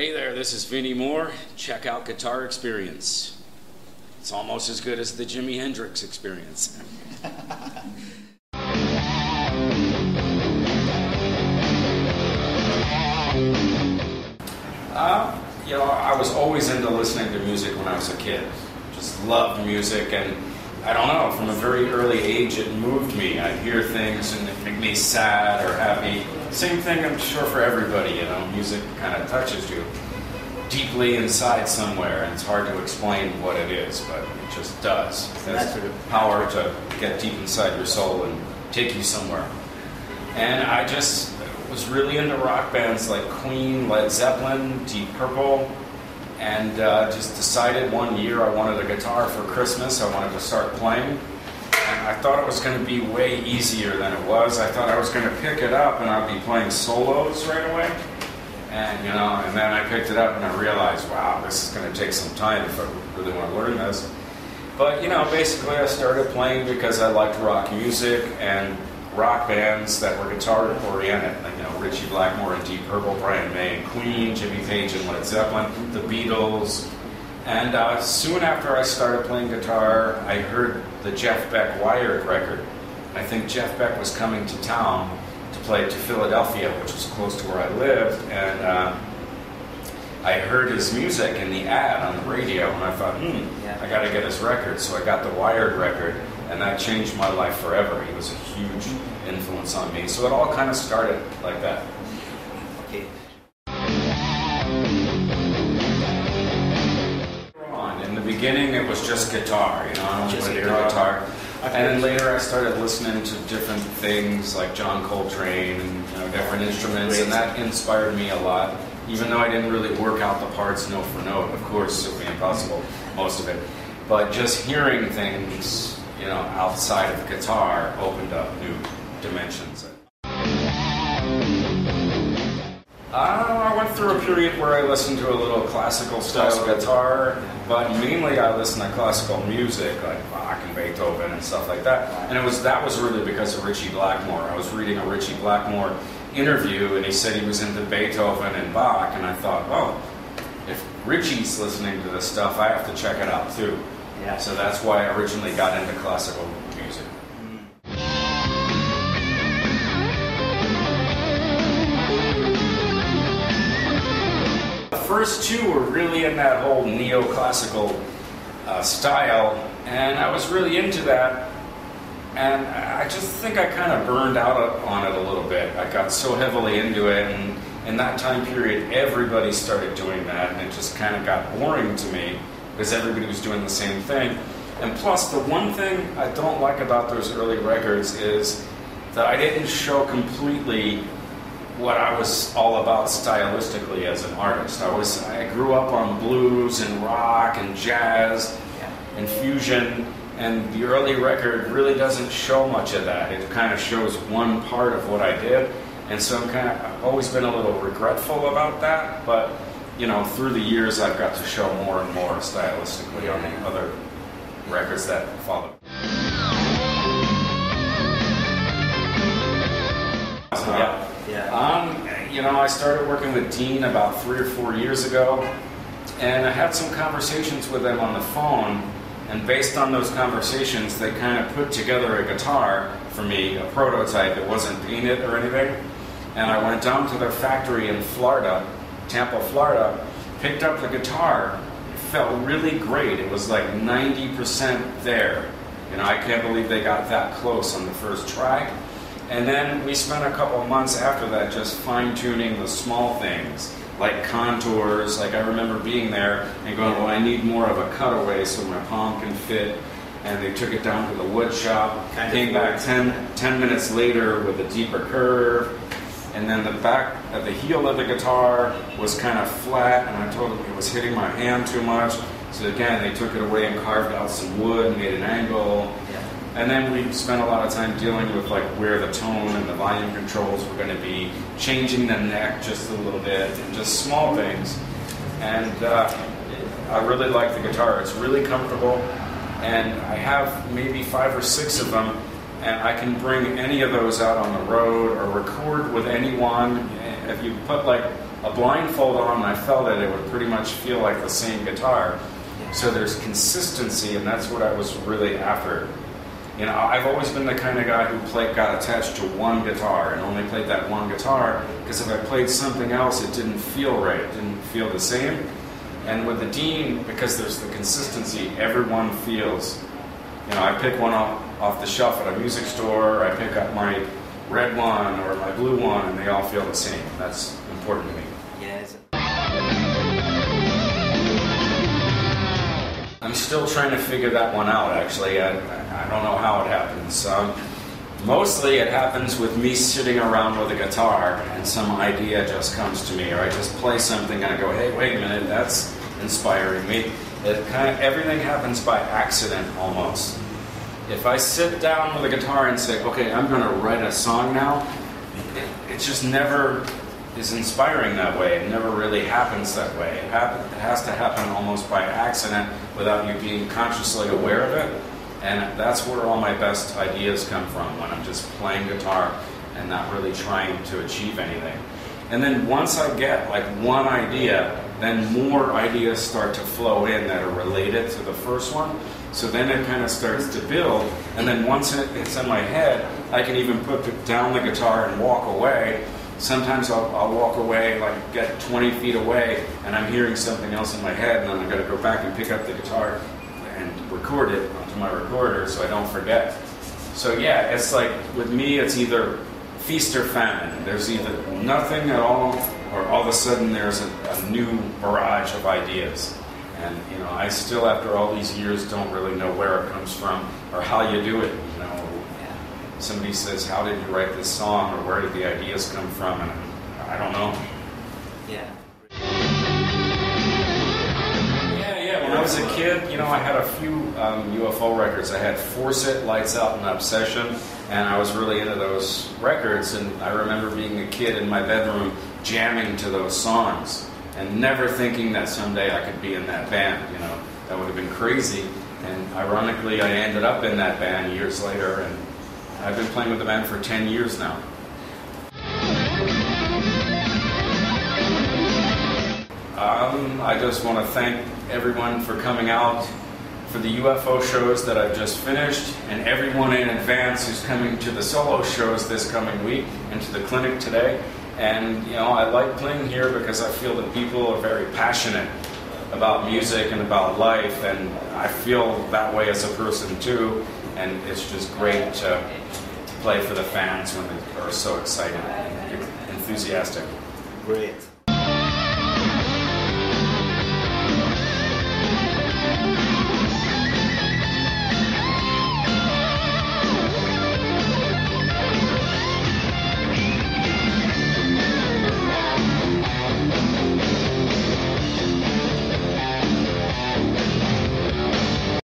Hey there, this is Vinnie Moore. Check out Guitar Experience. It's almost as good as the Jimi Hendrix experience. I was always into listening to music when I was a kid. Just loved music, and I don't know, from a very early age it moved me. I'd hear things and it made me sad or happy. Same thing, I'm sure, for everybody, music kind of touches you deeply inside somewhere, and it's hard to explain what it is, but it just does. It has the power to get deep inside your soul and take you somewhere. And I just was really into rock bands like Queen, Led Zeppelin, Deep Purple, and just decided one year I wanted a guitar for Christmas. I wanted to start playing. And I thought it was going to be way easier than it was. I thought I was going to pick it up and I'd be playing solos right away. And and then I picked it up and I realized, wow, this is going to take some time if I really want to learn this. But basically I started playing because I liked rock music and rock bands that were guitar oriented, like Ritchie Blackmore and Deep Purple, Brian May and Queen, Jimmy Page and Led Zeppelin, the Beatles. And soon after I started playing guitar, I heard the Jeff Beck Wired record. I think Jeff Beck was coming to town to play to Philadelphia, which was close to where I lived, and I heard his music in the ad on the radio, and I thought, I got to get his record. So I got the Wired record, and that changed my life forever. He was a huge influence on me. So it all kind of started like that. Okay. In the beginning, it was just guitar, I wanted to hear guitar. And then later I started listening to different things like John Coltrane and different instruments, and that inspired me a lot. Even though I didn't really work out the parts note for note, of course, it would be impossible, most of it. But just hearing things, outside of the guitar opened up new dimensions. I went through a period where I listened to a little classical style guitar, but mainly I listened to classical music like Bach and Beethoven and stuff like that. And that was really because of Ritchie Blackmore. I was reading a Ritchie Blackmore interview, and he said he was into Beethoven and Bach, and I thought, well, if Ritchie's listening to this stuff, I have to check it out too. Yeah. So that's why I originally got into classical music. The first two were really in that whole neoclassical style, and I was really into that, and I just think I kind of burned out on it a little bit. I got so heavily into it, and in that time period everybody started doing that, and it just kind of got boring to me because everybody was doing the same thing. And plus, the one thing I don't like about those early records is that I didn't show completely what I was all about stylistically as an artist. I grew up on blues and rock and jazz and fusion, and the early record really doesn't show much of that. It kind of shows one part of what I did, and so I've always been a little regretful about that, but through the years I've got to show more and more stylistically on the other records that followed. I started working with Dean about 3 or 4 years ago, and I had some conversations with him on the phone, and based on those conversations, they kind of put together a guitar for me, a prototype. It wasn't painted or anything, and I went down to their factory in Florida, Tampa, Florida, picked up the guitar. It felt really great. It was like 90% there. I can't believe they got that close on the first try. And then we spent a couple of months after that just fine-tuning the small things, like contours. Like I remember being there and going, well, I need more of a cutaway so my palm can fit. And they took it down to the wood shop, came back 10 minutes later with a deeper curve. And then the back of the heel of the guitar was kind of flat, and I told them it was hitting my hand too much. So again, they took it away and carved out some wood and made an angle. And then we spent a lot of time dealing with where the tone and the volume controls were going to be, changing the neck just a little bit, and just small things. And I really like the guitar. It's really comfortable, and I have maybe 5 or 6 of them, and I can bring any of those out on the road or record with anyone. If you put a blindfold on and I felt it, it would pretty much feel like the same guitar. So there's consistency, and that's what I was really after. You know, I've always been the kind of guy who got attached to one guitar and only played that one guitar, because if I played something else, it didn't feel right, it didn't feel the same. And with the Dean, because there's the consistency, everyone feels, you know, I pick one off the shelf at a music store, I pick up my red one or my blue one, and they all feel the same. That's important to me. Yes. I'm still trying to figure that one out, actually. I don't know how it happens. Mostly it happens with me sitting around with a guitar and some idea just comes to me, or I just play something and I go, hey, wait a minute, that's inspiring me. Everything happens by accident almost. If I sit down with a guitar and say, okay, I'm going to write a song now, it just never is inspiring that way. It never really happens that way. It has to happen almost by accident without you being consciously aware of it. And that's where all my best ideas come from, when I'm just playing guitar and not really trying to achieve anything. And then once I get like one idea, then more ideas start to flow in that are related to the first one. So then it kind of starts to build, and then once it's in my head, I can even put down the guitar and walk away. Sometimes I'll walk away, like get 20 feet away, and I'm hearing something else in my head, and then I've got to go back and pick up the guitar and record it onto my recorder so I don't forget. So yeah, it's like, with me, it's either feast or famine. There's either nothing at all, or all of a sudden there's a new barrage of ideas. And you know, I still, after all these years, don't really know where it comes from or how you do it. You know, somebody says, "How did you write this song?" or "Where did the ideas come from?" and I don't know. Yeah. Yeah. When I was a kid, you know, I had a few UFO records. I had Force-It, Lights Out, and Obsession, and I was really into those records. And I remember being a kid in my bedroom jamming to those songs, and never thinking that someday I could be in that band. You know, that would have been crazy. And ironically, I ended up in that band years later, and I've been playing with the band for 10 years now. I just want to thank everyone for coming out for the UFO shows that I've just finished, and everyone in advance who's coming to the solo shows this coming week and to the clinic today. And you know, I like playing here because I feel that people are very passionate about music and about life, and I feel that way as a person too. And it's just great to play for the fans when they are so excited and enthusiastic. Great.